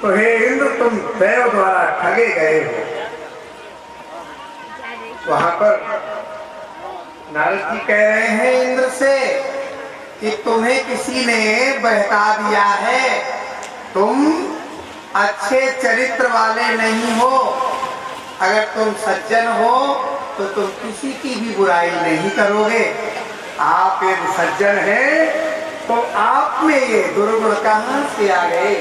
तो हे इंद्र, तुम देव द्वारा ठगे गए हो। वहां पर नारद जी कह रहे हैं इंद्र से कि तुम्हें किसी ने बहका दिया है, तुम अच्छे चरित्र वाले नहीं हो। अगर तुम सज्जन हो तो तुम किसी की भी बुराई नहीं करोगे। आप यदि सज्जन हैं तो आप में ये दुर्गुण कहां से आ गए?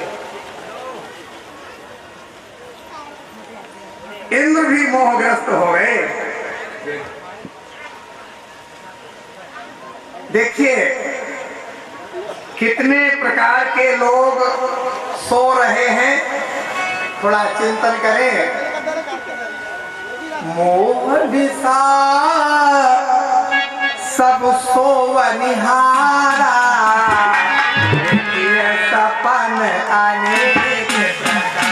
इंद्र भी मोहग्रस्त हो गए। देखिए कितने प्रकार के लोग सो रहे हैं, थोड़ा चिंतन करें। मोह दिशा सब सोवनिहारा, ये सपन अनेक प्रकार।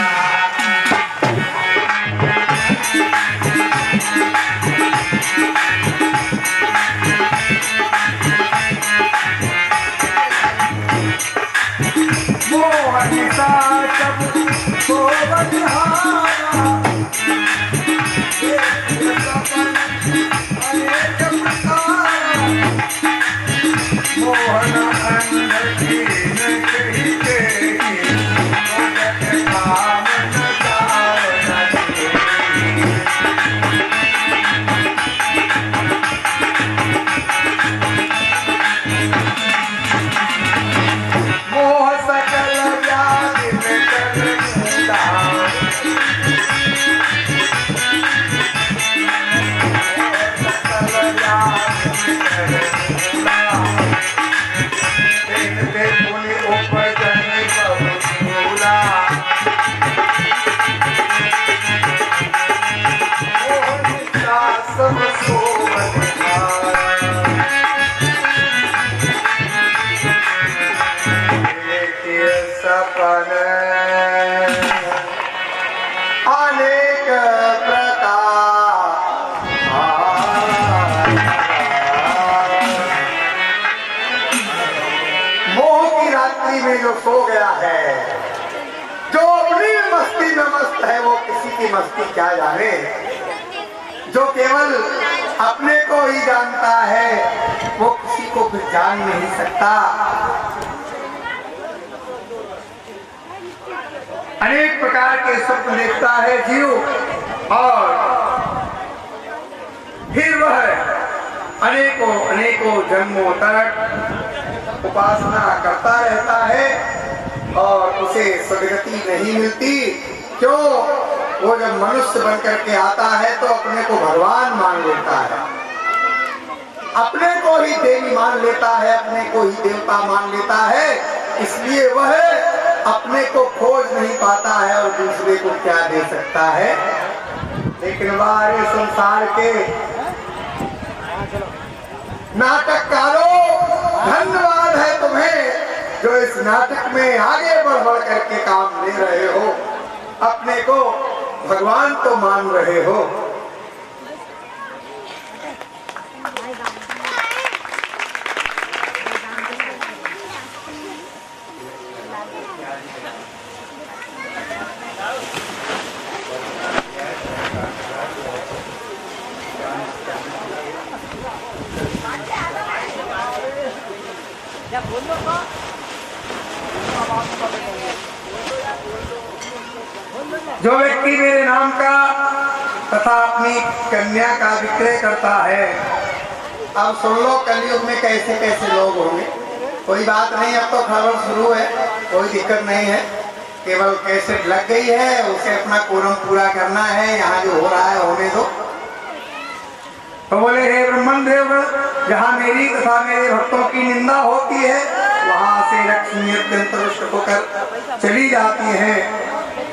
मोह दिशा सब सोवनिहारा, मोहन अंदर की न कहते, काम न मोह सकल व्याधि में कर अनेक प्रकार। मोह की रात्रि में जो सो गया है, जो अपनी मस्ती में मस्त है, वो किसी की मस्ती क्या जाने। जो केवल अपने को ही जानता है वो किसी को फिर जान नहीं सकता। अनेक प्रकार के स्वप्न देखता है जीव, और फिर वह अनेकों अनेकों जन्मों तक उपासना करता रहता है और उसे सदगति नहीं मिलती। क्यों? वो जब मनुष्य बन करके आता है तो अपने को भगवान मान लेता है, अपने को ही देवी मान लेता है, अपने को ही देवता मान लेता है। इसलिए वह अपने को खोज नहीं पाता है और दूसरे को क्या दे सकता है। लेकिन बाहरी संसार के नाटककारों, धन्यवाद है तुम्हें जो इस नाटक में आगे बढ़ बढ़ करके काम ले रहे हो, अपने को भगवान तो मान रहे हो। जो व्यक्ति मेरे नाम का तथा अपनी कन्या का विक्रय करता है, अब सुन लो कलयुग में कैसे कैसे लोग होंगे। कोई बात नहीं, अब तो खबर शुरू है, कोई दिक्कत नहीं है, केवल कैसेट लग गई है, उसे अपना कोरम पूरा करना है, यहाँ जो हो रहा है होने दो। तो बोले हे ब्रह्मन देवगण, जहाँ मेरी तथा मेरे भक्तों की निंदा होती है वहां से लक्ष्मी अत्यंत रुष्ट होकर चली जाती है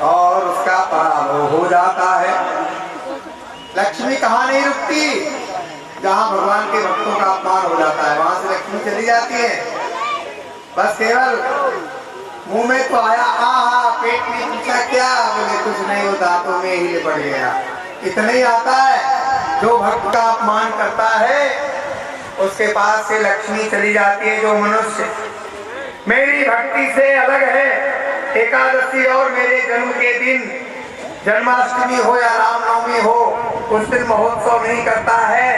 और उसका पराभव हो जाता है। लक्ष्मी कहाँ नहीं रुकती, जहाँ भगवान के भक्तों का अपमान हो जाता है वहां से लक्ष्मी चली जाती है। बस केवल मुंह में तो आया, आहा, पेट में पूछा क्या, बोले कुछ नहीं, वो दांतों में ही लिपट गया, इतना ही आता है। जो भक्त का अपमान करता है उसके पास से लक्ष्मी चली जाती है। जो मनुष्य मेरी भक्ति से अलग है, एकादशी और मेरे जन्म के दिन जन्माष्टमी हो या रामनवमी हो, उस दिन महोत्सव नहीं करता है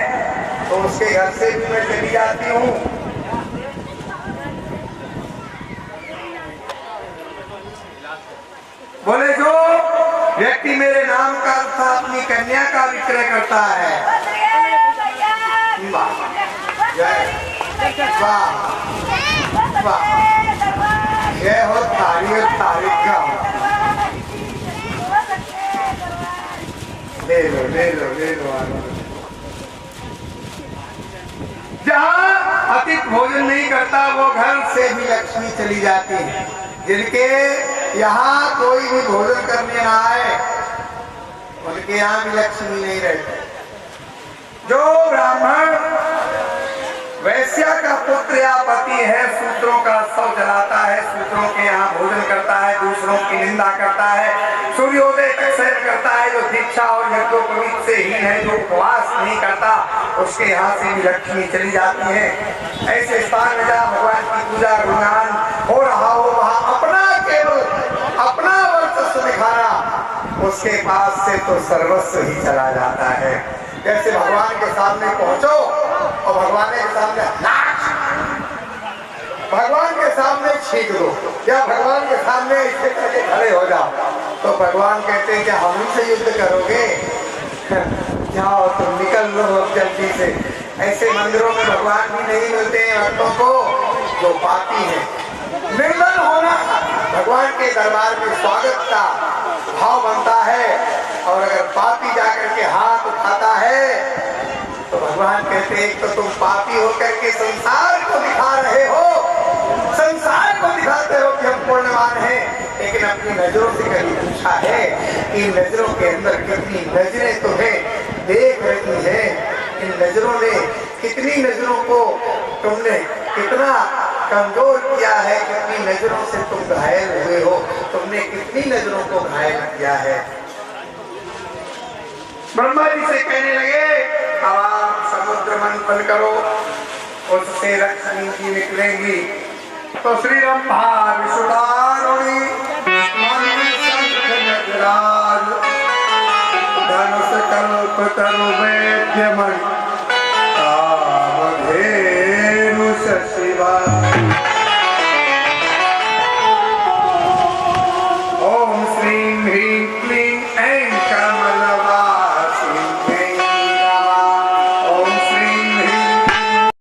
तो उसके घर से भी मैं चली जाती हूँ। बोले जो व्यक्ति मेरे नाम का तथा अपनी कन्या का विक्रय करता है, वाह वाह, यह हो तारीख का, ले लो ले लो ले लो। जहाँ अतिथि भोजन नहीं करता वो घर से भी लक्ष्मी चली जाती है। जिनके यहाँ कोई भी भोजन करने ना आए उनके यहाँ भी लक्ष्मी नहीं रहती। जो ब्राह्मण वैश्या का पुत्र या पति है, सूत्रों का शव जलाता है, सूत्रों के यहाँ भोजन करता है, दूसरों की निंदा करता है, सूर्योदय तक शयन करता है, जो दीक्षा और यज्ञोपवीत से हीन है, जो उपवास नहीं करता, उसके यहाँ से भी लक्ष्मी चली जाती है। ऐसे स्थान में जहाँ भगवान की पूजा गुणगान हो रहा हो, वहाँ अपना केवल अपना वर्चस्व दिखाना, उसके पास से तो सर्वस्व ही चला जाता है। जैसे भगवान के सामने पहुंचो और भगवान के सामने नाच, भगवान के सामने छींक दो या भगवान के सामने ऐसे करके खड़े हो जाओ, तो भगवान कहते हैं कि हम से युद्ध करोगे, जाओ तुम निकल लो जल्दी से। ऐसे मंदिरों में भगवान भी नहीं मिलते हैं भक्तों को जो पापी है। निर्मल होना भगवान के दरबार में स्वागत का भाव बनता है, और अगर पापी जाकर के हाथ उठाता है तो भगवान कहते हैं तो तुम पापी होकर के संसार को दिखा रहे हो, संसार को दिखाते हो कि हम पुण्यवान हैं, लेकिन अपनी नजरों से कभी पूछा है इन नजरों के अंदर कितनी नजरें तुम्हें देख रही है, इन नजरों ने कितनी नजरों को तुमने कितना कमजोर किया है, कितनी नजरों से तुम घायल हुए हो, तुमने कितनी नजरों को घायल किया है। ब्रह्मा जी से कहने लगे अब आप समुद्र मंथन करो, उससे लक्ष्मी जी निकलेंगी। तो श्री रंभा विशुदारुणी धनुष कल्प तरु वैद्य